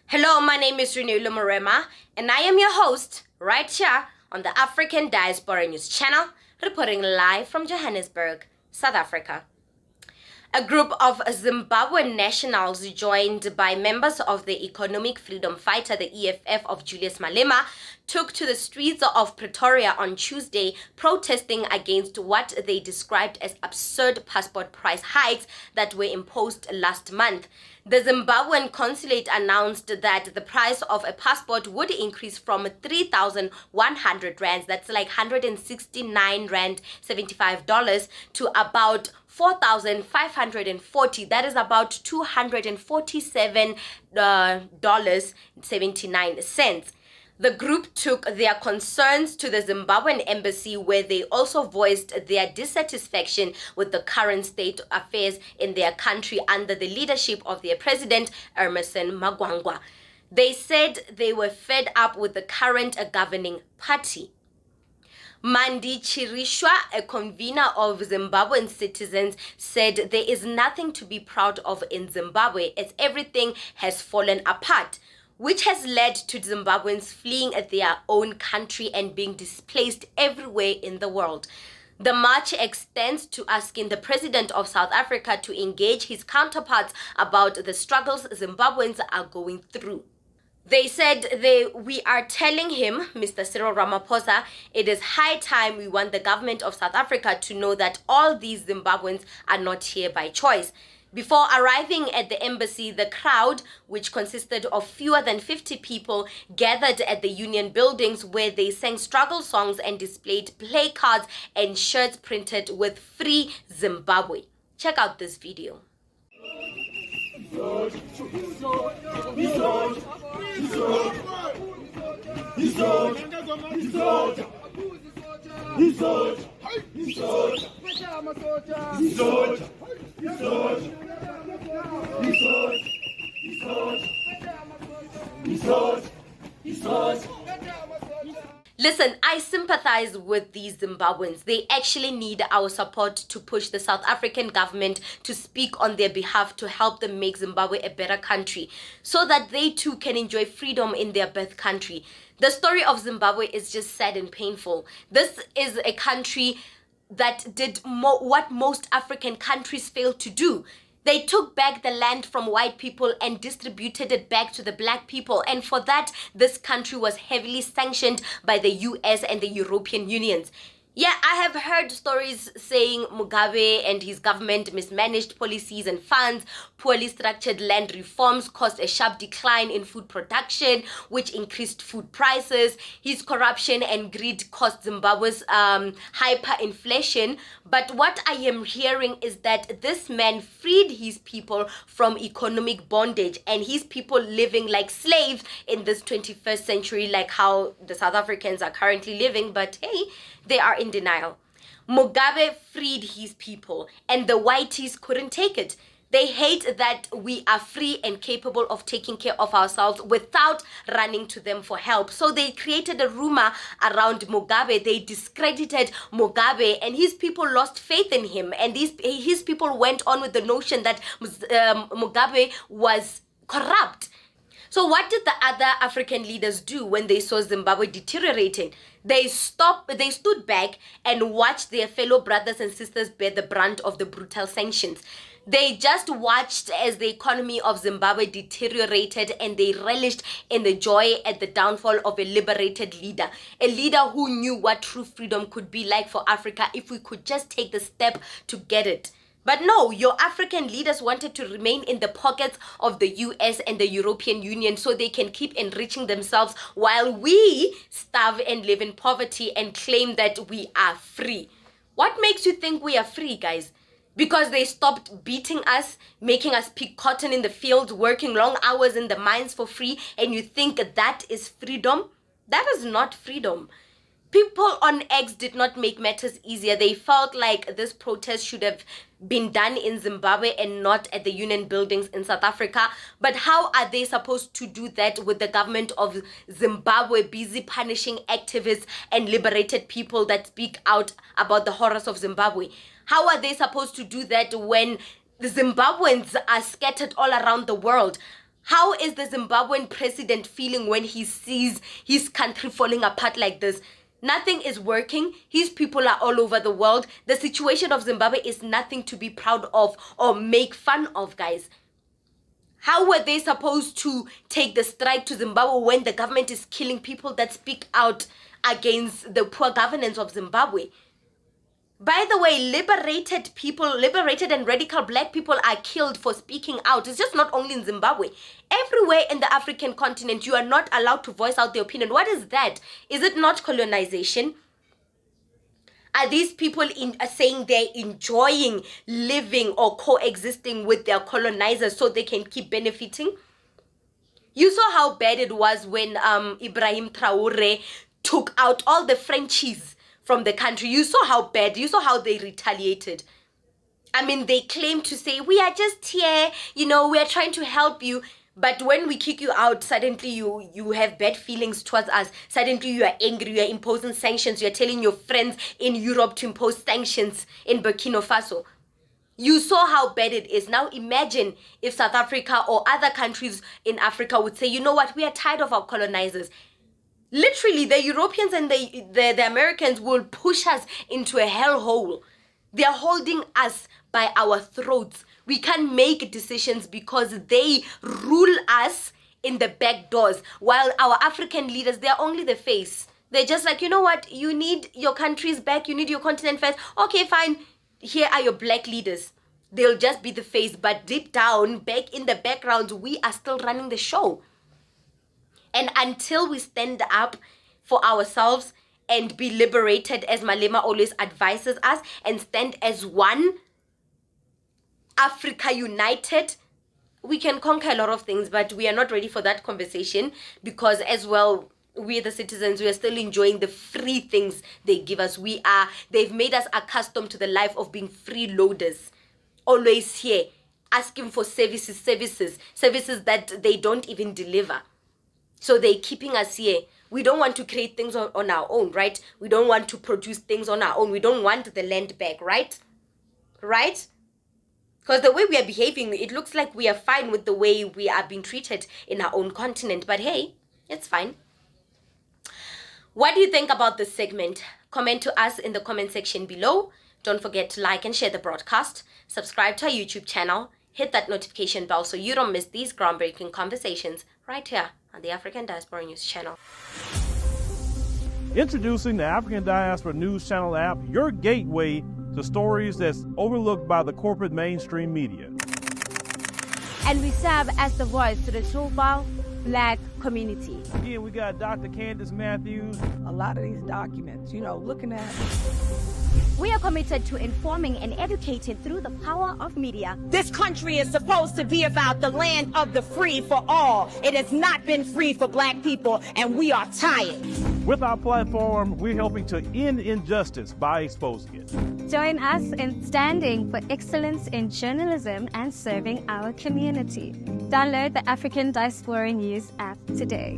Hello, my name is Reneilwe Morema, and I am your host right here on the African Diaspora News Channel, reporting live from Johannesburg, South Africa. A group of Zimbabwean nationals joined by members of the Economic Freedom Fighter, the EFF of Julius Malema, took to the streets of Pretoria on Tuesday, protesting against what they described as absurd passport price hikes that were imposed last month. The Zimbabwean consulate announced that the price of a passport would increase from 3,100 rands, that's like 169 rand, $75, to about 4,540, that is about $247.79. The group took their concerns to the Zimbabwean embassy, where they also voiced their dissatisfaction with the current state of affairs in their country under the leadership of their president, Emmerson Mnangagwa. They said they were fed up with the current governing party. Mandi Chirishwa, a convener of Zimbabwean citizens, said there is nothing to be proud of in Zimbabwe as everything has fallen apart, which has led to Zimbabweans fleeing their own country and being displaced everywhere in the world. The march extends to asking the president of South Africa to engage his counterparts about the struggles Zimbabweans are going through. They said we are telling him, Mr. Cyril Ramaphosa, it is high time we want the government of South Africa to know that all these Zimbabweans are not here by choice. Before arriving at the embassy, the crowd, which consisted of fewer than 50 people, gathered at the union buildings, where they sang struggle songs and displayed placards and shirts printed with "Free Zimbabwe." Check out this video. Listen, I sympathize with these Zimbabweans. They actually need our support to push the South African government to speak on their behalf to help them make Zimbabwe a better country so that they too can enjoy freedom in their birth country. The story of Zimbabwe is just sad and painful. This is a country that did what most African countries failed to do. They took back the land from white people and distributed it back to the black people. And for that, this country was heavily sanctioned by the U.S. and the European Unions. Yeah, I have heard stories saying Mugabe and his government mismanaged policies and funds. Poorly structured land reforms caused a sharp decline in food production, which increased food prices. His corruption and greed caused Zimbabwe's hyperinflation. But what I am hearing is that this man freed his people from economic bondage, and his people living like slaves in this 21st century, like how the South Africans are currently living. But hey, they are in denial. Mugabe freed his people, and the whiteys couldn't take it. They hate that we are free and capable of taking care of ourselves without running to them for help. So they created a rumor around Mugabe. They discredited Mugabe, and his people lost faith in him. And his people went on with the notion that Mugabe was corrupt. So what did the other African leaders do when they saw Zimbabwe deteriorating? They stood back and watched their fellow brothers and sisters bear the brunt of the brutal sanctions. They just watched as the economy of Zimbabwe deteriorated, and they relished in the joy at the downfall of a liberated leader. A leader who knew what true freedom could be like for Africa if we could just take the step to get it. But no, your African leaders wanted to remain in the pockets of the U.S. and the European Union so they can keep enriching themselves while we starve and live in poverty and claim that we are free. What makes you think we are free, guys? Because they stopped beating us, making us pick cotton in the fields, working long hours in the mines for free, and you think that is freedom? That is not freedom. People on X did not make matters easier. They felt like this protest should have been done in Zimbabwe and not at the union buildings in South Africa. But how are they supposed to do that with the government of Zimbabwe busy punishing activists and liberated people that speak out about the horrors of Zimbabwe? How are they supposed to do that when the Zimbabweans are scattered all around the world? How is the Zimbabwean president feeling when he sees his country falling apart like this? Nothing is working. His people are all over the world. The situation of Zimbabwe is nothing to be proud of or make fun of, guys. How were they supposed to take the strike to Zimbabwe when the government is killing people that speak out against the poor governance of Zimbabwe? By the way, liberated people, liberated and radical black people are killed for speaking out. It's just not only in Zimbabwe. Everywhere in the African continent, you are not allowed to voice out their opinion. What is that? Is it not colonization? Are these people saying they're enjoying living or coexisting with their colonizers so they can keep benefiting? You saw how bad it was when Ibrahim Traore took out all the Frenchies from the country. You saw how bad, you saw how they retaliated. I mean, they claim to say, we are just here, we are trying to help you. But when we kick you out, suddenly you have bad feelings towards us. Suddenly you are angry, you are imposing sanctions. You are telling your friends in Europe to impose sanctions in Burkina Faso. You saw how bad it is. Now imagine if South Africa or other countries in Africa would say, you know what, we are tired of our colonizers. Literally, the Europeans and the Americans will push us into a hellhole. They are holding us by our throats. We can't make decisions because they rule us in the back doors. While our African leaders, they're only the face. They're just like, you know what? You need your countries back. You need your continent first. Okay, fine. Here are your black leaders. They'll just be the face. But deep down, back in the background, we are still running the show. And until we stand up for ourselves and be liberated, as Malema always advises us, and stand as one, Africa united, we can conquer a lot of things, but we are not ready for that conversation because as well, we the citizens, we are still enjoying the free things they give us. They've made us accustomed to the life of being freeloaders. Always here, asking for services that they don't even deliver. So they're keeping us here. We don't want to create things on our own, right? We don't want to produce things on our own. We don't want the land back, right? Right? Because the way we are behaving, it looks like we are fine with the way we are being treated in our own continent. But hey, it's fine. What do you think about this segment? Comment to us in the comment section below. Don't forget to like and share the broadcast. Subscribe to our YouTube channel. Hit that notification bell so you don't miss these groundbreaking conversations right here on the African Diaspora News Channel. Introducing the African Diaspora News Channel app, your gateway to stories that's overlooked by the corporate mainstream media. And we serve as the voice to the Truval Black community. Again, we got Dr. Candace Matthews. A lot of these documents, looking at. We are committed to informing and educating through the power of media. This country is supposed to be about the land of the free for all. It has not been free for black people, and we are tired. With our platform, we're helping to end injustice by exposing it. Join us in standing for excellence in journalism and serving our community. Download the African Diaspora News app today.